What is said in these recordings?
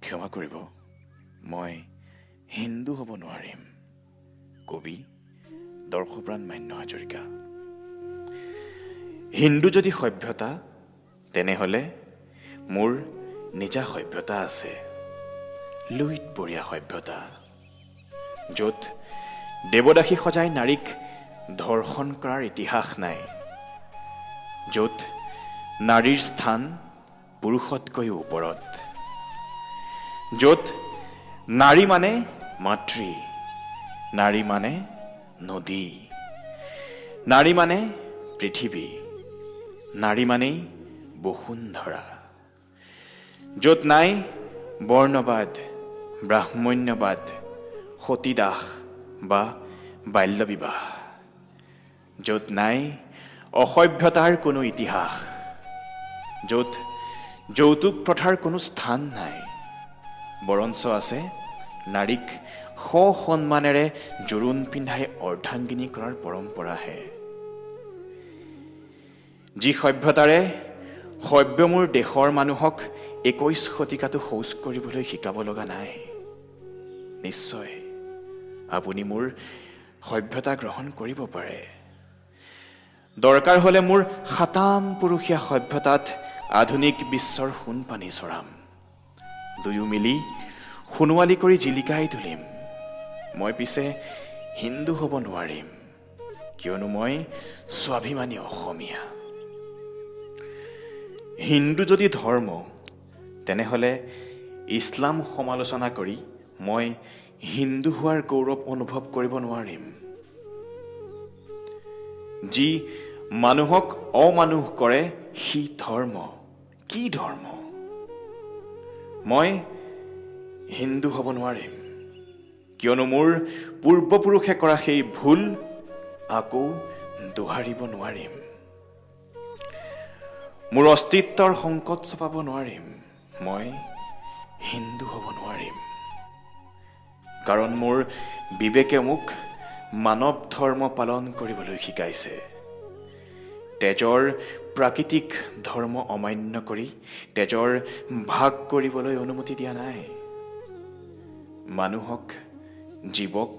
ক্ষমা কৰিব, মই হিন্দু হ'ব নোৱাৰিম। কবি দৰ্শপ্ৰাণ মান্য হাজৰিকা। হিন্দু যদি সভ্যতা, তেনেহ'লে মোৰ নিজা সভ্যতা আছে, লুইতপৰীয়া সভ্যতা, য'ত দেৱদাসী সজাই নাৰীক ধৰ্ষণ কৰাৰ ইতিহাস নাই, য'ত নাৰীৰ স্থান পুৰুষতকৈও ওপৰত, য'ত নাৰী মানে মাতৃ, নাৰী মানে নদী, নাৰী মানে পৃথিৱী, নাৰী মানেই বসুন্ধৰা, য'ত নাই বৰ্ণবাদ, ব্ৰাহ্মণ্যবাদ, সতীদাহ বা বাল্যবিবাহ, য'ত নাই অসভ্যতাৰ কোনো ইতিহাস, য'ত যৌতুক প্ৰথাৰ কোনো স্থান নাই, বৰঞ্চ আছে নাৰীক সন্মানেৰে জোৰোণ পিন্ধাই অৰ্ধাংগিনী কৰাৰ পৰম্পৰাহে। যি সভ্যতাৰে সভ্য মোৰ দেশৰ মানুহক 21 শতিকাটো শৌচ কৰিবলৈ শিকাব লগা নাই, নিশ্চয় আপুনি মোৰ সভ্যতা গ্ৰহণ কৰিব পাৰে। দৰকাৰ হ'লে মোৰ সাতাম পুৰুষীয়া সভ্যতাত আধুনিক বিশ্বৰ সোণপানী চৰাম, দুয়ো মিলি সোণোৱালী কৰি জিলিকাই তুলিম। মই পিছে হিন্দু হ'ব নোৱাৰিম, কিয়নো মই স্বাভিমানী অসমীয়া। হিন্দু যদি ধৰ্ম, তেনেহ'লে ইছলাম সমালোচনা কৰি মই হিন্দু হোৱাৰ গৌৰৱ অনুভৱ কৰিব নোৱাৰিম। যি মানুহক অমানুহ কৰে সি ধৰ্ম, কি ধৰ্ম? মই হিন্দু হ'ব নোৱাৰিম, কিয়নো মোৰ পূৰ্বপুৰুষে কৰা সেই ভুল আকৌ দোহাৰিব নোৱাৰিম। মোৰ অস্তিত্বৰ সংকট চপাব নোৱাৰিম, মই হিন্দু হ'ব নোৱাৰিম। কাৰণ মোৰ বিবেকে মোক মানৱ ধৰ্ম পালন কৰিবলৈ শিকাইছে। তেজৰ প্ৰাকৃতিক ধৰ্ম অমান্য কৰি তেজৰ ভাগ কৰিবলৈ অনুমতি দিয়া নাই। মানুহক, জীৱক,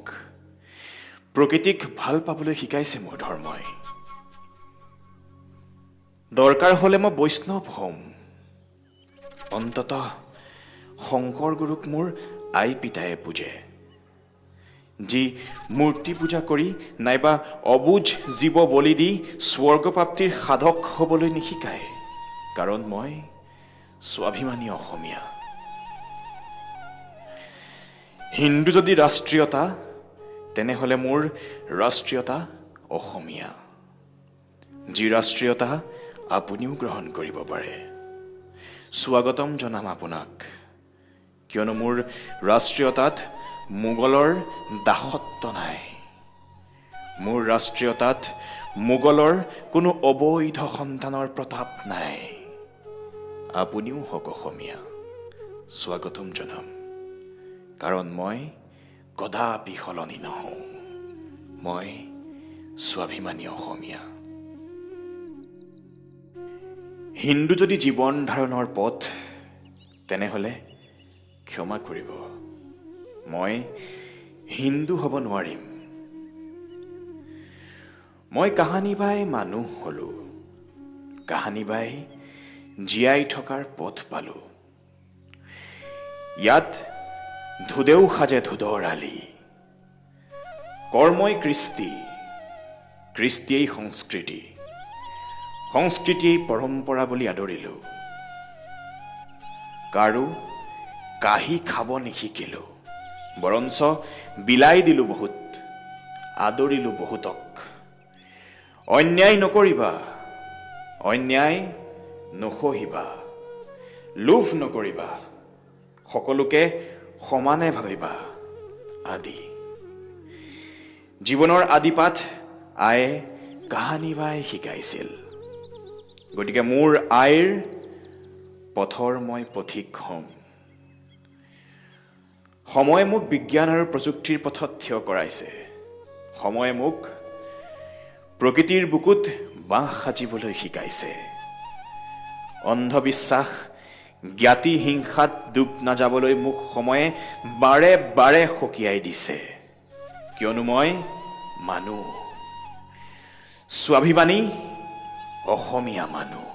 প্ৰকৃতিক ভাল পাবলৈ শিকাইছে মোৰ ধৰ্মই। দৰকাৰ হ'লে মই বৈষ্ণৱ হ'ম, অন্ততঃ শংকৰ গুৰুক মোৰ আই পিতায়ে পূজে। যি মূৰ্তি পূজা কৰি নাইবা অবুজ জীৱ বলি দি স্বৰ্গপ্ৰাপ্তিৰ সাধক হ'বলৈ নিশিকায়, কাৰণ মই স্বাভিমানী অসমীয়া। হিন্দু যদি ৰাষ্ট্ৰীয়তা, তেনেহ'লে মোৰ ৰাষ্ট্ৰীয়তা অসমীয়া। যি ৰাষ্ট্ৰীয়তা আপুনিও গ্ৰহণ কৰিব পাৰে। স্বাগতম জনাম আপোনাক, কিয়নো মোৰ ৰাষ্ট্ৰীয়তাত মোগলৰ দাসত্ব নাই। মোৰ ৰাষ্ট্ৰীয়তাত মোগলৰ কোনো অবৈধ সন্তানৰ প্ৰতাপ নাই। আপুনিও হওক অসমীয়া, স্বাগতম জনাম, কাৰণ মই কদাপি সলনি নহওঁ। মই স্বাভিমানী অসমীয়া। হিন্দু যদি জীৱন ধাৰণৰ পথ, তেনেহ'লে ক্ষমা কৰিব, মই হিন্দু হ'ব নোৱাৰিম। মই কাহানি বাই মানুহ হ'লোঁ, কাহানি বাই জীয়াই থকাৰ পথ পালোঁ। ইয়াত ধুদেও সাজে ধুদৰ আলি, কৰ্মই কৃষ্টি, কৃষ্টিয়েই সংস্কৃতি, সংস্কৃতিয়েই পৰম্পৰা বুলি আদৰিলোঁ। কাৰো কাহি খাব নিশিকিলোঁ, বৰঞ্চ বিলাই দিলোঁ বহুত, আদৰিলোঁ বহুতক। অন্যায় নকৰিবা, অন্যায় নসহিবা, লোভ নকৰিবা, সকলোকে সমানে ভাবিবা আদি। জীৱনৰ আদিপাঠ আয়ে কাহানি বাই শিকাইছিল। গতিকে মোৰ আইৰ পথৰ মই পথিক হ'ম। সময়ে মোক বিজ্ঞান আৰু প্ৰযুক্তিৰ পথত থিয় কৰাইছে। সময়ে মোক প্ৰকৃতিৰ বুকুত বাঁহ সাজিবলৈ শিকাইছে। অন্ধবিশ্বাস জ্ঞাতি হিংসাত ডুব নাযাবলৈ মোক সময়ে বাৰে বাৰে সকীয়াই দিছে, কিয়নো মই মানুহ, স্বাভিমানী অসমীয়া মানুহ।